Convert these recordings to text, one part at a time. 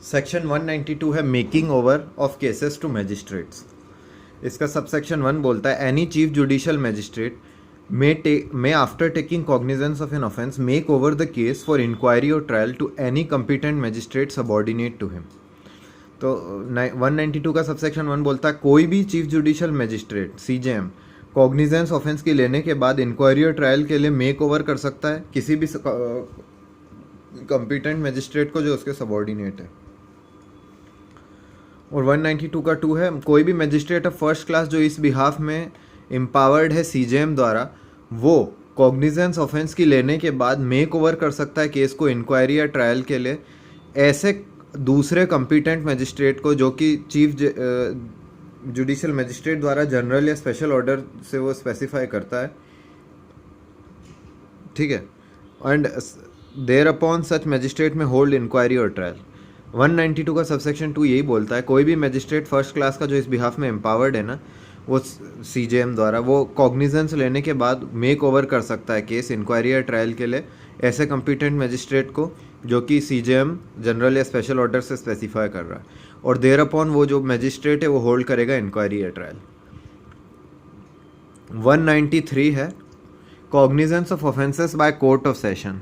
Section 192 है making over of cases to magistrates. इसका subsection 1 बोलता है any chief judicial magistrate may after taking cognizance of an offence make over the case for inquiry or trial to any competent magistrate subordinate to him। तो 192 का subsection 1 बोलता है कोई भी chief judicial magistrate CJM cognizance offence की लेने के बाद इंक्वायरी और ट्रायल के लिए मेक ओवर कर सकता है किसी भी कंपिटेंट मैजिस्ट्रेट को जो उसके सबॉर्डिनेट है। और 192 का 2 है कोई भी मैजिस्ट्रेट ऑफ फर्स्ट क्लास जो इस बिहाफ में एम्पावर्ड है सीजेएम द्वारा वो कॉग्निजेंस ऑफेंस की लेने के बाद मेक ओवर कर सकता है केस को इंक्वायरी या ट्रायल के लिए ऐसे दूसरे कंपिटेंट मैजिस्ट्रेट को जो कि चीफ जुडिशियल मैजिस्ट्रेट द्वारा जनरल या स्पेशल ऑर्डर से वो स्पेसिफाई करता है, ठीक है। And thereupon such magistrate may hold inquiry और ट्रायल। 192 का सबसेक्शन 2 यही बोलता है कोई भी मैजिस्ट्रेट फर्स्ट क्लास का जो इस बिहाफ में एम्पावर्ड है ना वो सीजेएम द्वारा वो कॉग्निजेंस लेने के बाद मेक ओवर कर सकता है केस इंक्वायरी या ट्रायल के लिए ऐसे कंपिटेंट मैजिस्ट्रेट को जो कि सीजेएम जनरल या स्पेशल ऑर्डर से स्पेसिफाई कर रहा है, और देयर अपॉन वो जो मैजिस्ट्रेट है वो होल्ड करेगा इंक्वायरी या ट्रायल। 193 है cognizance of offences by court of session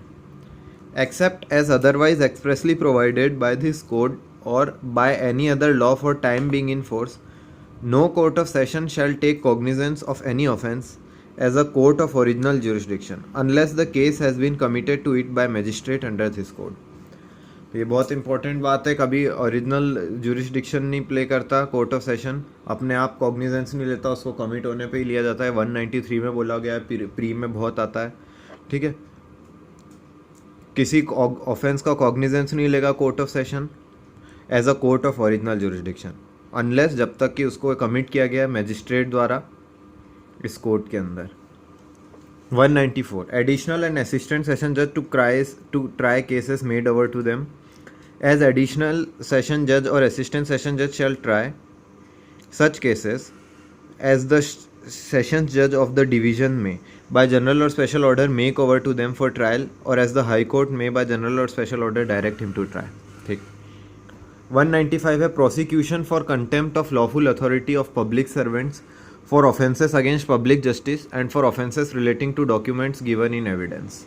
except as otherwise expressly provided by this code or by any other law for time being in force, no court of session shall take cognizance of any offence as a court of original jurisdiction unless the case has been committed to it by magistrate under this code। ये बहुत important बात है, कभी original jurisdiction नहीं play करता court of session, अपने आप cognizance नहीं लेता, उसको कमिट होने पे ही लिया जाता है। 193 में बोला गया है, प्री में बहुत आता है, ठीक है। किसी ऑफेंस का कॉग्निजेंस नहीं लेगा court of session as a court of original jurisdiction unless जब तक कि उसको कमिट किया गया मैजिस्ट्रेट द्वारा इस कोर्ट के अंदर। 194 एडिशनल एंड असिस्टेंट सेशन जज to try cases made over to them as additional session जज और असिस्टेंट सेशन जज शैल try such cases as the sessions जज ऑफ द डिवीजन में by general or special order make over to them for trial or as the high court may by general or special order direct him to try, ठीक। 195 है prosecution for contempt of lawful authority of public servants for offences against public justice and for offences relating to documents given in evidence।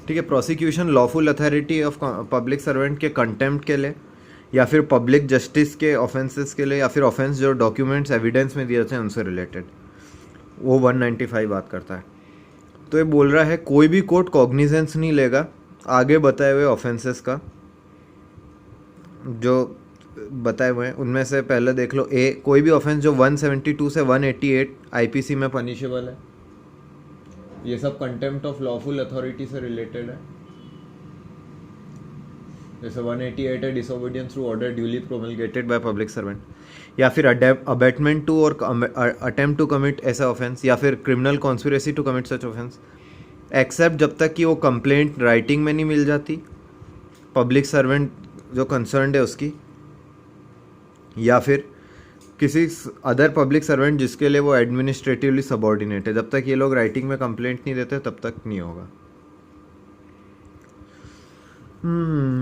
ठीक है, prosecution lawful authority of public servant के contempt के लिए या फिर public justice के offences के लिए या फिर ऑफेंस जो डॉक्यूमेंट्स एविडेंस में दिए जाते हैं उनसे रिलेटेड, वो 195 बात करता है। तो ये बोल रहा है कोई भी कोर्ट कॉग्निजेंस नहीं लेगा आगे बताए हुए ऑफेंसेस का जो बताए हुए हैं उनमें से पहले देख लो ए, कोई भी ऑफेंस जो 172 से 188 आईपीसी में पनिशेबल है, ये सब कंटेम्प्ट ऑफ लॉफुल अथॉरिटी से रिलेटेड है। जैसे 188 है disobedience through order duly promulgated by public servant, या फिर abetment to or attempt to commit ऐसा ऑफेंस, या फिर criminal conspiracy to commit such offence, except जब तक कि वो कंप्लेंट राइटिंग में नहीं मिल जाती पब्लिक सर्वेंट जो कंसर्न्ड है उसकी, या फिर किसी अदर पब्लिक सर्वेंट जिसके लिए वो एडमिनिस्ट्रेटिवली सबॉर्डिनेट है। जब तक ये लोग राइटिंग में कंप्लेंट नहीं देते तब तक नहीं होगा।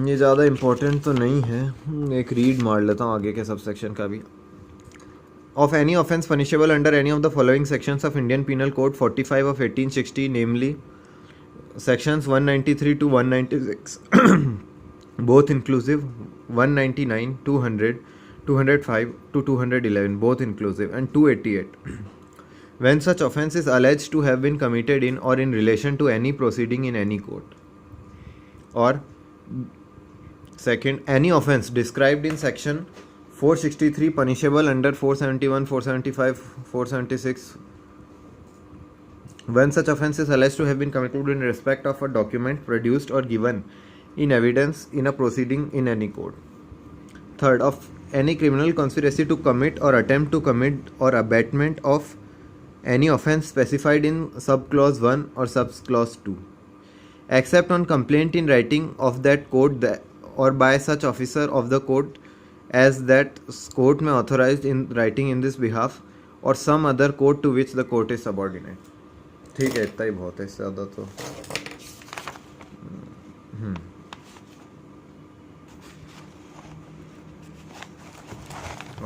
ये ज़्यादा इम्पोर्टेंट तो नहीं है, एक रीड मार लेता हूँ आगे के सब सेक्शन का भी। Of any offence punishable under any of the following sections of Indian penal code 45 of 1860 namely sections 193 to 196 both inclusive, 199, 200, 205 to 211 both inclusive, and 288 when such offence is alleged to have been committed in or in relation to any proceeding in any court, or second any offence described in section 463 punishable under 471, 475, 476 when such offence is alleged to have been committed in respect of a document produced or given in evidence in a proceeding in any court. Third, of any criminal conspiracy to commit or attempt to commit or abatement of any offence specified in subclause 1 or subclause 2, except on complaint in writing of that court or by such officer of the court as that court may authorize in writing in this behalf or some other court to which the court is subordinate. ठीक है, इतना ही बहुत है, इससे ज़्यादा तो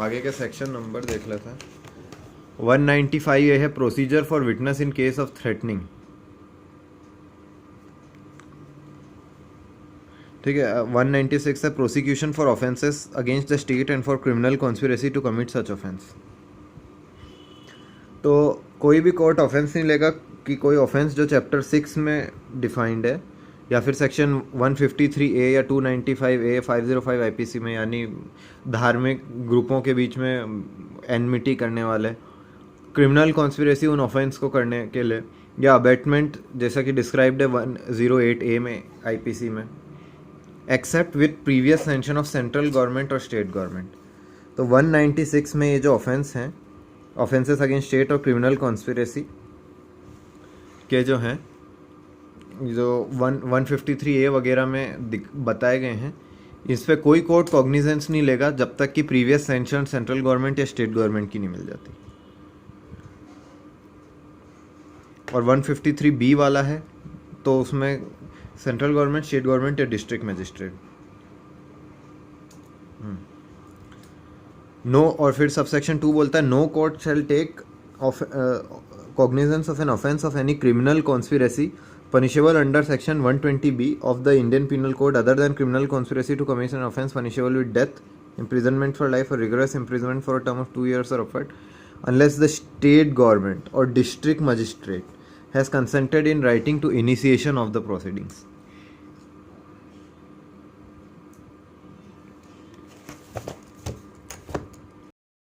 आगे के सेक्शन नंबर देख लेते हैं. 195 ये है procedure for witness in case of threatening. ठीक है. 196 है prosecution for offences against the state and for criminal conspiracy to commit such offence. तो कोई भी कोर्ट ऑफेंस नहीं लेगा कि कोई ऑफेंस जो चैप्टर 6 में डिफाइंड है या फिर सेक्शन 153A या 295A 505 आईपीसी में, यानी धार्मिक ग्रुपों के बीच में एनमिटी करने वाले, क्रिमिनल कॉन्स्पिरेसी उन ऑफेंस को करने के लिए, या अबेटमेंट जैसा कि डिस्क्राइब्ड है 108A में आईपीसी में, except with previous sanction of central government और स्टेट गवर्नमेंट. तो 196 में ये जो ऑफेंस हैं, ऑफेंसेस अगेंस्ट स्टेट और क्रिमिनल कॉन्स्पिरेसी के जो हैं, जो 153A वगैरह में बताए गए हैं, इस पर कोई कोर्ट कॉग्निजेंस नहीं लेगा जब तक कि प्रीवियस सेंशन सेंट्रल गवर्नमेंट या स्टेट गवर्नमेंट की नहीं मिल जाती. और 153B वाला है तो उसमें सेंट्रल गवर्नमेंट, स्टेट गवर्नमेंट या डिस्ट्रिक्ट मजिस्ट्रेट. नो, और फिर सबसेक्शन 2 बोलता है no court shall take cognizance of an offence of any criminal conspiracy punishable under section 120B of the Indian Penal Code other than criminal conspiracy to commit an offence punishable with death, imprisonment for life or rigorous imprisonment for a term of 2 years or upward, unless the state government or district magistrate has consented in writing to initiation of the proceedings.